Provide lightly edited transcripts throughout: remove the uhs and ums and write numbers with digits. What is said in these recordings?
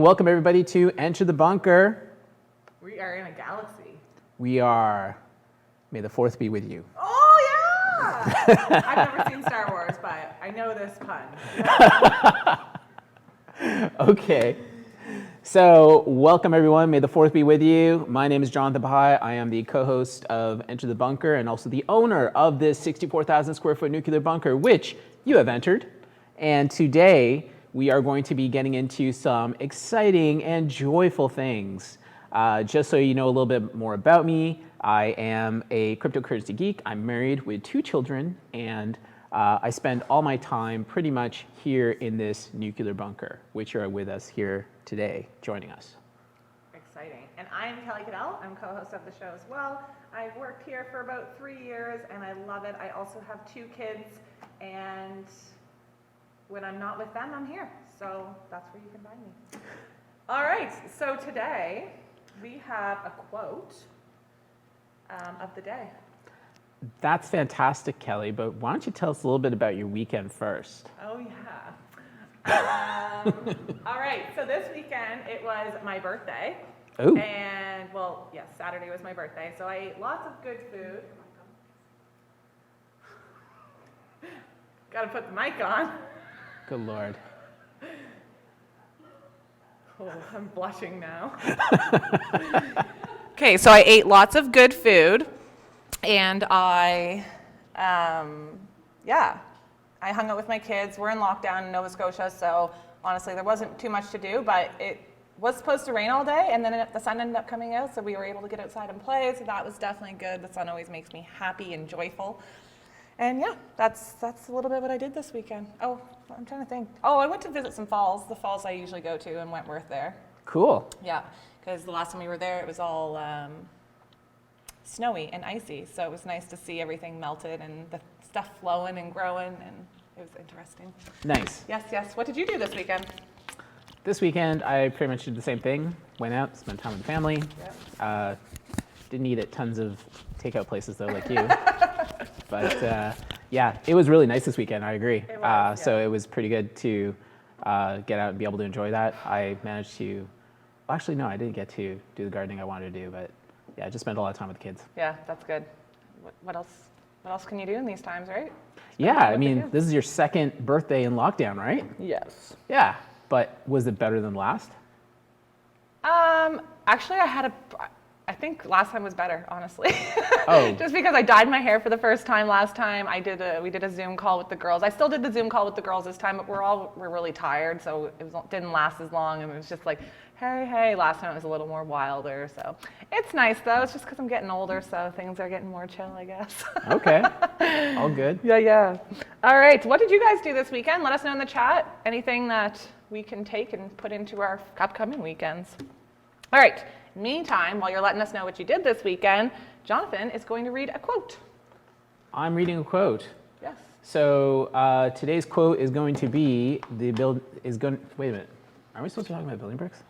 welcome everybody to Enter the Bunker. We are in a galaxy. We are. May the fourth be with you. Oh, yeah! I've never seen Star Wars, but I know this pun. Okay. So, welcome everyone. May the fourth be with you. My name is Jonathan Bahai. I am the co-host of Enter the Bunker and also the owner of this 64,000 square foot nuclear bunker, which you have entered. And today, we are going to be getting into some exciting and joyful things. Just so you know a little bit more about me, I am a cryptocurrency geek. I'm married with 2 children, and I spend all my time pretty much here in this nuclear bunker, which are with us here today, joining us. Exciting. And I'm Kelly Cadell. I'm co-host of the show as well. I've worked here for about 3 years, and I love it. I also have 2 kids, and when I'm not with them, I'm here. So that's where you can find me. All right, so today we have a quote of the day. That's fantastic, Kelly, but why don't you tell us a little bit about your weekend first? Oh, yeah. All right, so this weekend it was my birthday. Ooh. And, well, yes, Saturday was my birthday, so I ate lots of good food. Gotta put the mic on. Good Lord. Oh, I'm blushing now. Okay, so I ate lots of good food, and I hung out with my kids. We're in lockdown in Nova Scotia, so honestly, there wasn't too much to do, but it was supposed to rain all day, and then the sun ended up coming out, so we were able to get outside and play, so that was definitely good. The sun always makes me happy and joyful. And yeah, that's a little bit what I did this weekend. Oh, I'm trying to think. Oh, I went to visit some falls, the falls I usually go to in Wentworth there. Cool. Yeah, because the last time we were there, it was all snowy and icy, so it was nice to see everything melted and the stuff flowing and growing, and it was interesting. Nice. Yes. What did you do this weekend? This weekend, I pretty much did the same thing. Went out, spent time with the family. Yep. Didn't eat at tons of takeout places, though, like you. But yeah, it was really nice this weekend, I agree. It was, So it was pretty good to get out and be able to enjoy that. I managed to, well, actually, no, I didn't get to do the gardening I wanted to do, but yeah, I just spent a lot of time with the kids. Yeah, that's good. What else can you do in these times, right? Yeah, I mean, this is your second birthday in lockdown, right? Yes. Yeah, but was it better than last? Actually, I think last time was better, honestly. Oh. Just because I dyed my hair for the first time last time. We did a Zoom call with the girls. I still did the Zoom call with the girls this time, but we're really tired, so didn't last as long, and it was just like, hey. Last time it was a little more wilder, so it's nice though. It's just because I'm getting older, so things are getting more chill, I guess. Okay, all good. Yeah. All right, what did you guys do this weekend? Let us know in the chat. Anything that we can take and put into our upcoming weekends. All right. Meantime, while you're letting us know what you did this weekend, Jonathan is going to read a quote. I'm reading a quote. Yes. So today's quote is going to be wait a minute. Are we supposed to be talking about building bricks?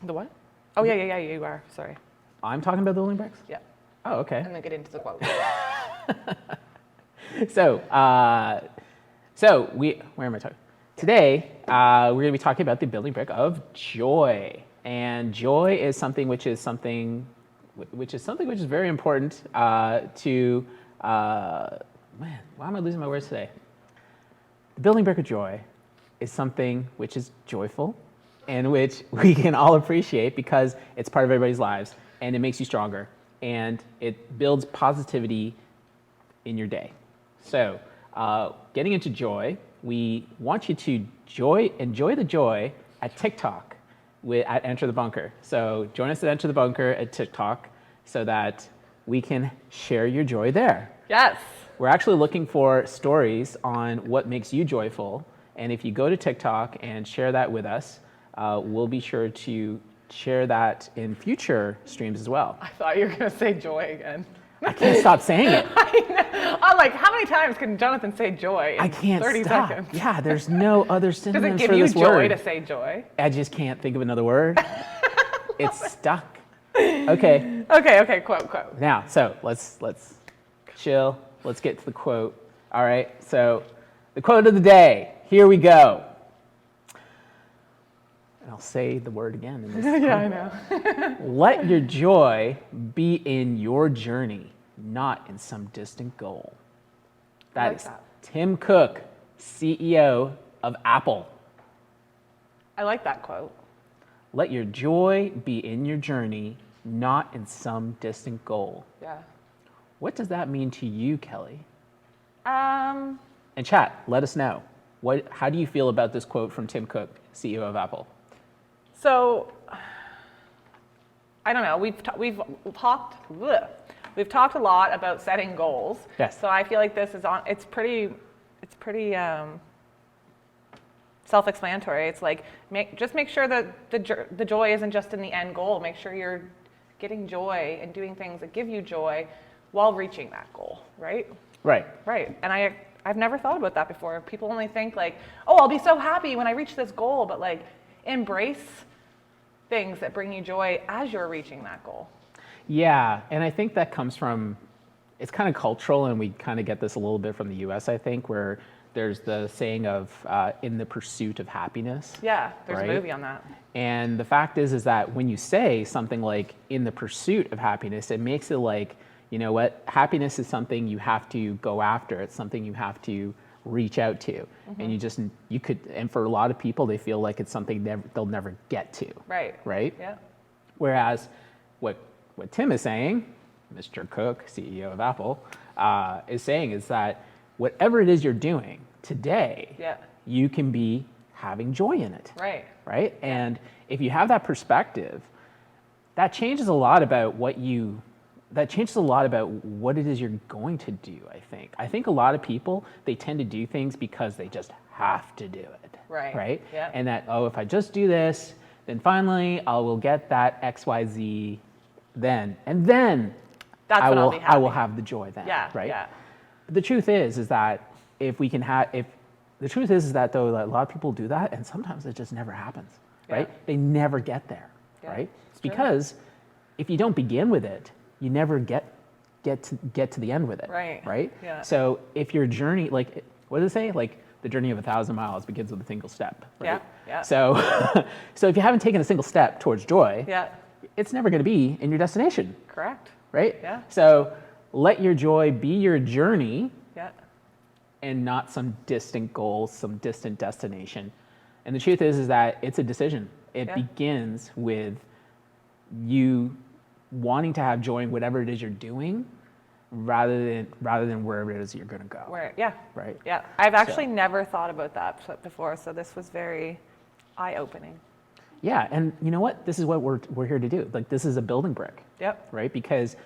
The what? Oh, yeah, you are. Sorry. I'm talking about building bricks? Yeah. Oh, okay. And then get into the quote. Where am I talking? Today, we're going to be talking about the building brick of joy. And joy is something which is very important to, man, why am I losing my words today? The building brick of joy is something which is joyful and which we can all appreciate because it's part of everybody's lives and it makes you stronger and it builds positivity in your day. So getting into joy, we want you to enjoy the joy at TikTok. At Enter the Bunker. So join us at Enter the Bunker at TikTok so that we can share your joy there. Yes. We're actually looking for stories on what makes you joyful. And if you go to TikTok and share that with us, we'll be sure to share that in future streams as well. I thought you were going to say joy again. I can't stop saying it. I know. I'm like, how many times can Jonathan say joy in I can't 30 stop. seconds? Yeah, there's no other Does synonyms it for give you this joy word. to say joy? I just can't think of another word. It's stuck. Okay. Okay, quote. Now, so let's chill. Let's get to the quote. All right, so the quote of the day. Here we go. and I'll say the word again in this Yeah, I know. let your joy be in your journey, not in some distant goal. I like That is that. Tim Cook, CEO of Apple. I like that quote. Let your joy be in your journey, not in some distant goal. Yeah. What does that mean to you, Kelly? Um, And chat, let us know. How do you feel about this quote from Tim Cook, CEO of Apple? so, I don't know. We've talked a lot about setting goals. Yes. So I feel like this is it's pretty self-explanatory. It's like just make sure that the joy isn't just in the end goal. Make sure you're getting joy and doing things that give you joy while reaching that goal, right? Right. Right. And I've never thought about that before. People only think like, oh, I'll be so happy when I reach this goal, but like embrace things that bring you joy as you're reaching that goal. Yeah, and I think that comes from, it's kind of cultural, and we kind of get this a little bit from the US, I think, where there's the saying of in the pursuit of happiness. Yeah, there's right? a movie on that. And the fact is that when you say something like in the pursuit of happiness, it makes it like, you know what, happiness is something you have to go after. It's something you have to reach out to. And and for a lot of people, they feel like it's something they'll never get to. Right. Right? Yeah. Whereas what Tim is saying, Mr. Cook, CEO of Apple, is saying is that whatever it is you're doing today, Yeah. you can be having joy in it. Right. Right? And if you have that perspective, that changes a lot about what it is you're going to do, I think. I think a lot of people, they tend to do things because they just have to do it. Right. Right? Yeah. And that, oh, if I just do this, then finally I will get that XYZ then. And then That's when I'll be happy. I will have the joy then. Yeah. Right? Yeah. But the truth is that the truth is that though that a lot of people do that, and sometimes it just never happens. Right? Yeah. They never get there. Yeah, right? it's true. Because if you don't begin with it, you never get to the end with it. Right. Right? Yeah. So if your journey, like, what does it say? Like, the journey of 1,000 miles begins with a single step. Right? Yeah. Yeah. So, so if you haven't taken a single step towards joy, Yeah. it's never going to be in your destination. Correct. Right? Yeah. So let your joy be your journey Yeah. and not some distant goal, some distant destination. And the truth is that it's a decision. It Yeah. begins with you wanting to have joy in whatever it is you're doing, rather than wherever it is you're going to go. Yeah. Right. Yeah. I've actually never thought about that before, so this was very eye-opening. Yeah, and you know what? This is what we're here to do. Like, this is a building brick. Yep. Right? Because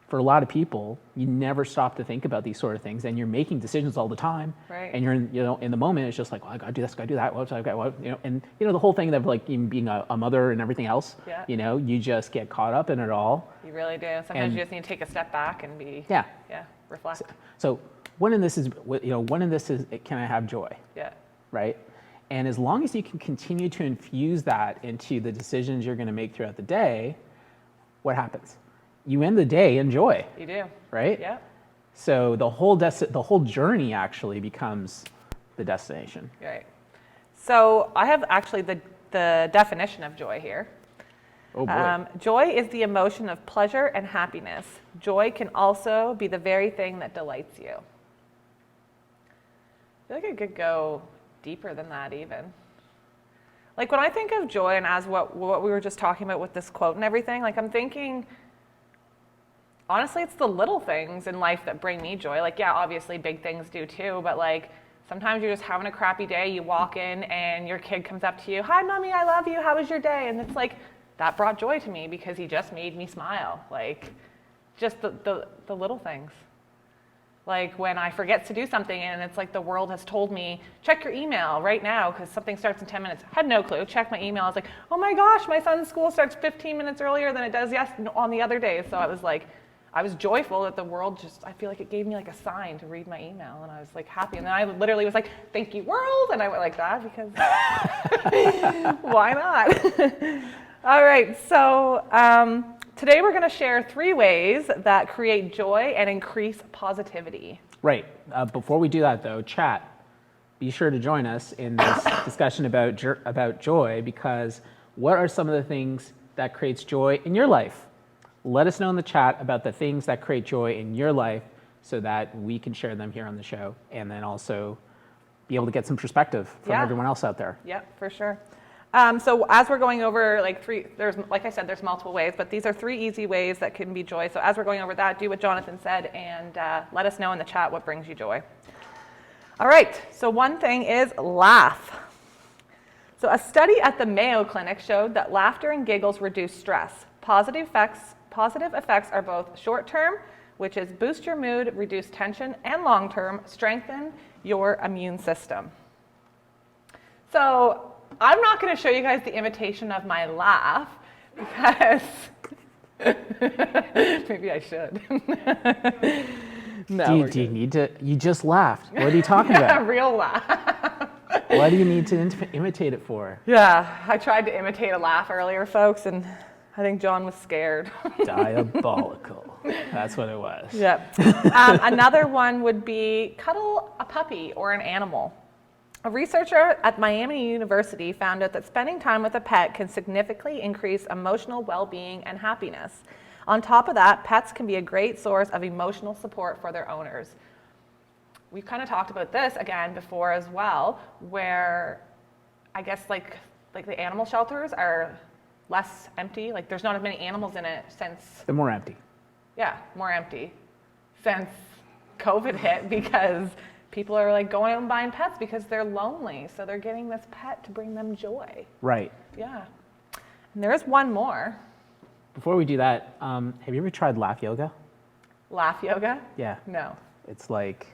for a lot of people, you never stop to think about these sort of things, and you're making decisions all the time. Right. And you're in the moment, it's just like, well, I got to do this, got to do that. What I got? What? And the whole thing of like even being a mother and everything else. Yeah. You just get caught up in it all. You really do. Sometimes you just need to take a step back and be. Yeah. Yeah. Reflect. So one in this is, can I have joy? Yeah. Right? And as long as you can continue to infuse that into the decisions you're going to make throughout the day, what happens? You end the day in joy. You do. Right? Yeah. So the whole journey actually becomes the destination. Right. So I have actually the definition of joy here. Oh boy. Joy is the emotion of pleasure and happiness. Joy can also be the very thing that delights you. I feel like I could go deeper than that even. Like when I think of joy and as what we were just talking about with this quote and everything, like I'm thinking, honestly, it's the little things in life that bring me joy. Like, yeah, obviously big things do too, but like sometimes you're just having a crappy day, you walk in and your kid comes up to you, "Hi, mommy, I love you. How was your day?" And it's like, that brought joy to me because he just made me smile. Like, just the little things. Like when I forget to do something and it's like the world has told me, check your email right now because something starts in 10 minutes. I had no clue. Check my email. I was like, oh my gosh, my son's school starts 15 minutes earlier than it does on the other days. So I was like, I was joyful that the world I feel like it gave me like a sign to read my email, and I was like happy. And then I literally was like, thank you, world. And I went like that because why not? All right, so today we're going to share 3 ways that create joy and increase positivity. Right. Before we do that though, chat, be sure to join us in this discussion about joy, because what are some of the things that creates joy in your life? Let us know in the chat about the things that create joy in your life so that we can share them here on the show, and then also be able to get some perspective from everyone else out there. Yep, for sure. So as we're going over like I said, there's multiple ways, but these are 3 easy ways that can be joy. So as we're going over that, do what Jonathan said and let us know in the chat what brings you joy. All right, so one thing is laugh. So a study at the Mayo Clinic showed that laughter and giggles reduce stress. Positive effects are both short-term, which is boost your mood, reduce tension, and long-term, strengthen your immune system. So I'm not going to show you guys the imitation of my laugh because maybe I should. No. Do you need to? You just laughed. What are you talking about? A real laugh. What do you need to imitate it for? Yeah, I tried to imitate a laugh earlier, folks, and I think John was scared. Diabolical. That's what it was. Yep. Another one would be cuddle a puppy or an animal. A researcher at Miami University found out that spending time with a pet can significantly increase emotional well-being and happiness. On top of that, pets can be a great source of emotional support for their owners. We've kind of talked about this again before as well, where I guess like the animal shelters are less empty. Like there's not as many animals in it since... They're more empty. Yeah, more empty since COVID hit, because people are like going out and buying pets because they're lonely. So they're getting this pet to bring them joy. Right. Yeah. And there is one more. Before we do that, have you ever tried laugh yoga? Laugh yoga? Yeah. No. It's like,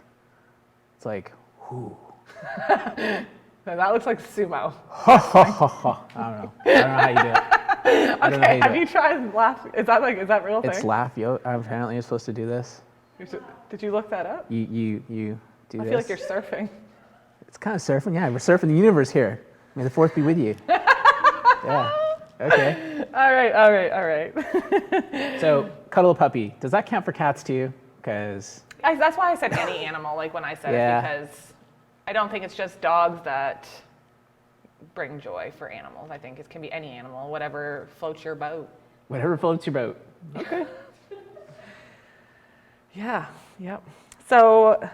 whoo. No, that looks like sumo. I don't know how you do it. Okay, have you tried laugh? Is that real thing? It's laugh yoga. Apparently you're supposed to do this. Did you look that up? You do this. I feel like you're surfing. It's kind of surfing. Yeah, we're surfing the universe here. May the fourth be with you. Yeah. Okay. All right. So, cuddle a puppy. Does that count for cats too? Because that's why I said any animal, like when I said it, because I don't think it's just dogs that bring joy for animals. I think it can be any animal, whatever floats your boat. Whatever floats your boat. Okay. Yeah. Yep. So,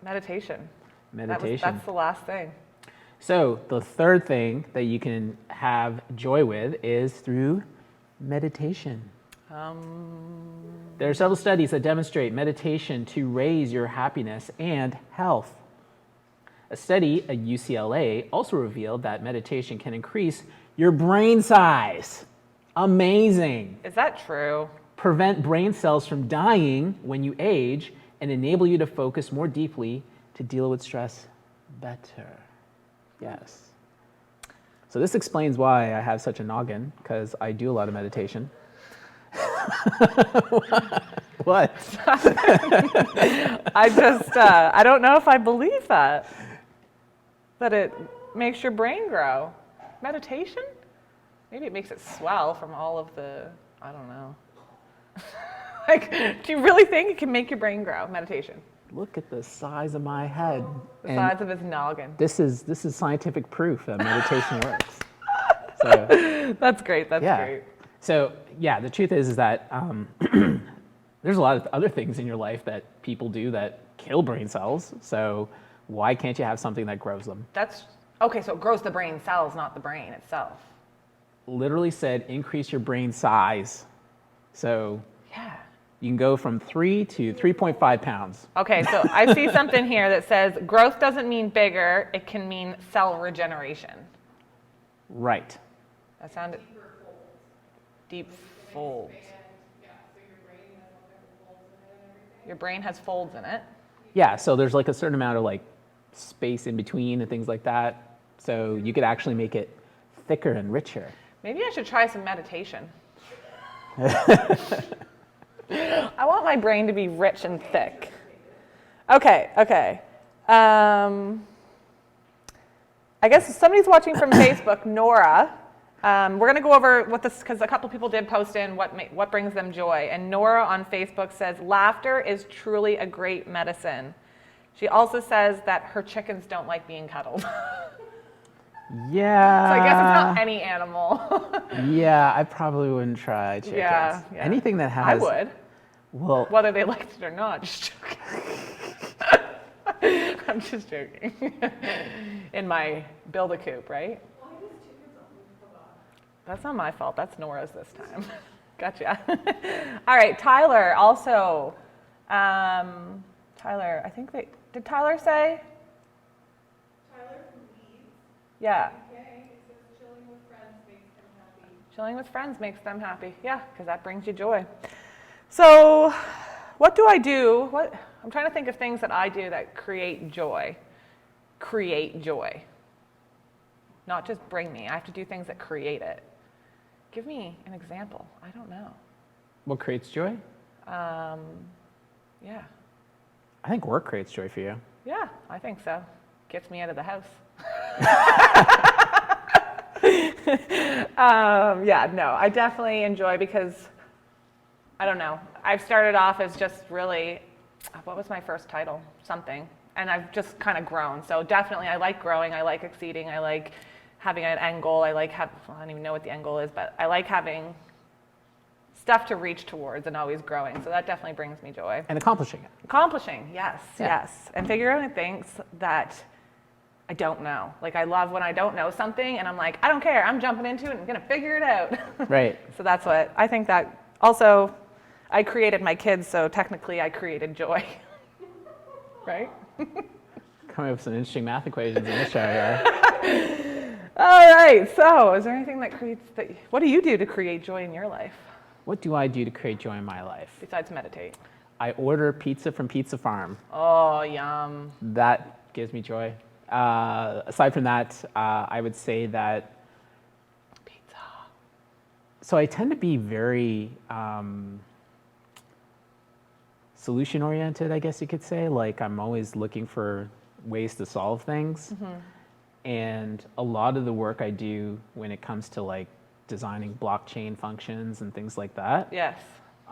meditation. That's the last thing. So the third thing that you can have joy with is through meditation. There are several studies that demonstrate meditation to raise your happiness and health. A study at UCLA also revealed that meditation can increase your brain size. Amazing. Is that true? Prevent brain cells from dying when you age and enable you to focus more deeply to deal with stress better. Yes. So this explains why I have such a noggin, because I do a lot of meditation. What? I don't know if I believe that it makes your brain grow. Meditation? Maybe it makes it swell from all of I don't know. Like, do you really think it can make your brain grow, meditation? Look at the size of my head. The size of his noggin. This is scientific proof that meditation works. So, that's great. That's great. So yeah, the truth is that there's a lot of other things in your life that people do that kill brain cells. So why can't you have something that grows them? That's okay. So it grows the brain cells, not the brain itself. Literally said increase your brain size. So yeah. You can go from 3 to 3.5 pounds. Okay, so I see something here that says growth doesn't mean bigger, it can mean cell regeneration. Right. That sounded... Deep folds. Your brain has folds in it. Yeah, so there's like a certain amount of like space in between and things like that. So you could actually make it thicker and richer. Maybe I should try some meditation. I want my brain to be rich and thick. Okay. I guess somebody's watching from Facebook, Nora. We're going to go over what this, because a couple people did post in what brings them joy. And Nora on Facebook says, laughter is truly a great medicine. She also says that her chickens don't like being cuddled. Yeah. So I guess it's not any animal. Yeah, I probably wouldn't try chickens. Yeah. Anything that I has. would, Well, whether they liked it or not. Just joking. I'm just joking. In my build a coop, right? That's not my fault. That's Nora's this time. Gotcha. All right, Tyler also. Tyler, I think did Tyler say? Tyler from Leeds. Yeah. Okay, it says chilling with friends makes them happy. Chilling with friends makes them happy. Yeah, because that brings you joy. So, what do I do? I'm trying to think of things that I do that create joy. Create joy. Not just bring me. I have to do things that create it. Give me an example. I don't know. what creates joy? Yeah. I think work creates joy for you. Yeah, I think so. Gets me out of the house. Yeah, no, I definitely enjoy because, I don't know, I've started off as just really, what was my first title? Something. And I've just kind of grown. So definitely I like growing, I like exceeding, I like having an end goal, I don't even know what the end goal is, but I like having stuff to reach towards and always growing. So that definitely brings me joy. And accomplishing it. Accomplishing, yes, Yeah. yes. And figuring out things that I don't know. Like I love when I don't know something and I'm like, I don't care, I'm jumping into it and I'm gonna figure it out. Right. So that's what, I think that also, I created my kids, so technically I created joy. Right? Coming up with some interesting math equations in this show here. All right, so is there anything that what do you do to create joy in your life What do I do to create joy in my life? besides meditate? I order pizza from Pizza Farm. Oh, yum. That gives me joy. Aside from that, I would say that. Pizza. So I tend to be very solution oriented, I guess you could say. Like I'm always looking for ways to solve things. And a lot of the work I do when it comes to like designing blockchain functions and things like that, Yes.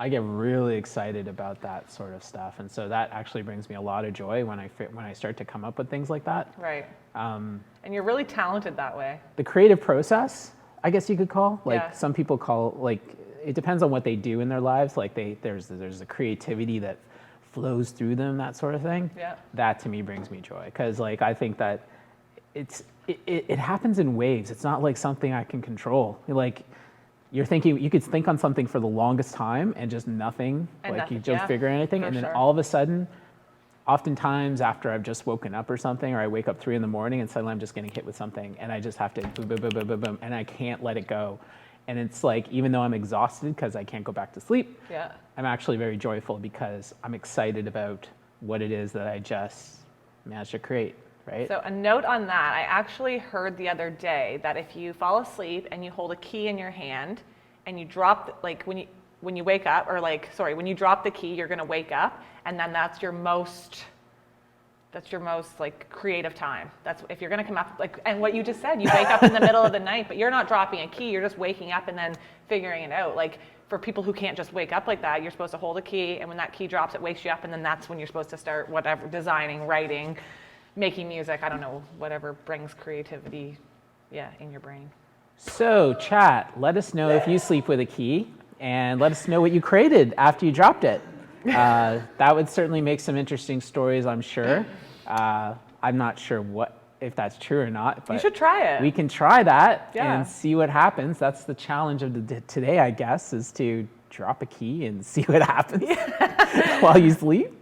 I get really excited about that sort of stuff. And so that actually brings me a lot of joy when I start to come up with things like that. Right. And you're really talented that way. The creative process, I guess you could call, like Yeah. some people call, like it depends on what they do in their lives. Like there's a creativity that flows through them, that sort of thing. Yeah. That to me brings me joy because like I think that it happens in waves. It's not like something I can control. Like you could think on something for the longest time and just nothing, And like nothing, you don't yeah, figure anything, for and then sure. all of a sudden, oftentimes after I've just woken up or something, or I wake up 3 a.m. and suddenly I'm just getting hit with something, and I just have to boom, boom, boom, boom, boom, boom, and I can't let it go. And it's like, even though I'm exhausted because I can't go back to sleep, Yeah. I'm actually very joyful because I'm excited about what it is that I just managed to create, right? So a note on that, I actually heard the other day that if you fall asleep and you hold a key in your hand and you drop, like when you wake up, or like, sorry, when you drop the key, you're gonna wake up, and then that's your most like creative time. That's if you're gonna come up, like, and what you just said, you wake up in the middle of the night, but you're not dropping a key, you're just waking up and then figuring it out. Like for people who can't just wake up like that, you're supposed to hold a key, and when that key drops, it wakes you up, and then that's when you're supposed to start whatever, designing, writing, making music, I don't know, whatever brings creativity, yeah, in your brain. So chat, let us know if you sleep with a key, and let us know what you created after you dropped it. That would certainly make some interesting stories, I'm sure. I'm not sure if that's true or not, but You should try it. we can try that Yeah. and see what happens. That's the challenge of today, I guess, is to drop a key and see what happens while you sleep.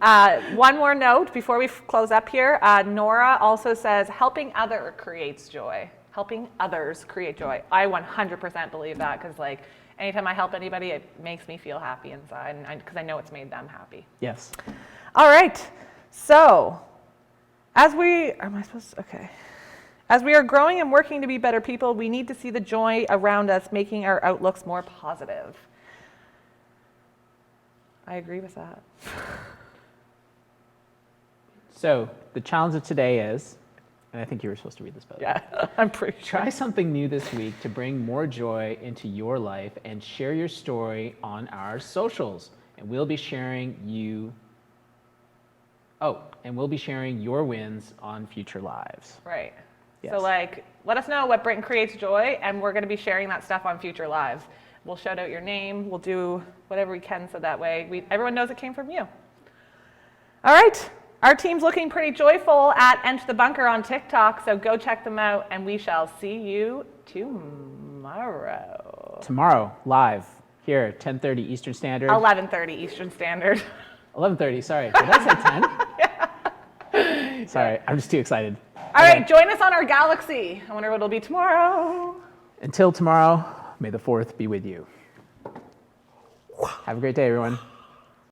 One more note before we close up here. Nora also says, helping other creates joy. Helping others create joy. I 100% believe that because like anytime I help anybody, it makes me feel happy inside and because I know it's made them happy. Yes. All right. So as we are growing and working to be better people, we need to see the joy around us, making our outlooks more positive. I agree with that. So the challenge of today is, and I think you were supposed to read this, by the way. Yeah, I'm pretty sure. Try something new this week to bring more joy into your life and share your story on our socials. And we'll be sharing you Oh, and we'll be sharing your wins on future lives. Right. Yes. So like, let us know what Britain creates joy, and we're going to be sharing that stuff on future lives. We'll shout out your name. We'll do whatever we can so that way everyone knows it came from you. All right. Our team's looking pretty joyful at Enter the Bunker on TikTok, so go check them out, and we shall see you tomorrow. Tomorrow, live, here, 10:30 Eastern Standard. 11:30 Eastern Standard. 11:30, sorry. Did I say 10? Sorry, I'm just too excited. All right, join us on our galaxy. I wonder what it'll be tomorrow. Until tomorrow, may the 4th be with you. Have a great day, everyone.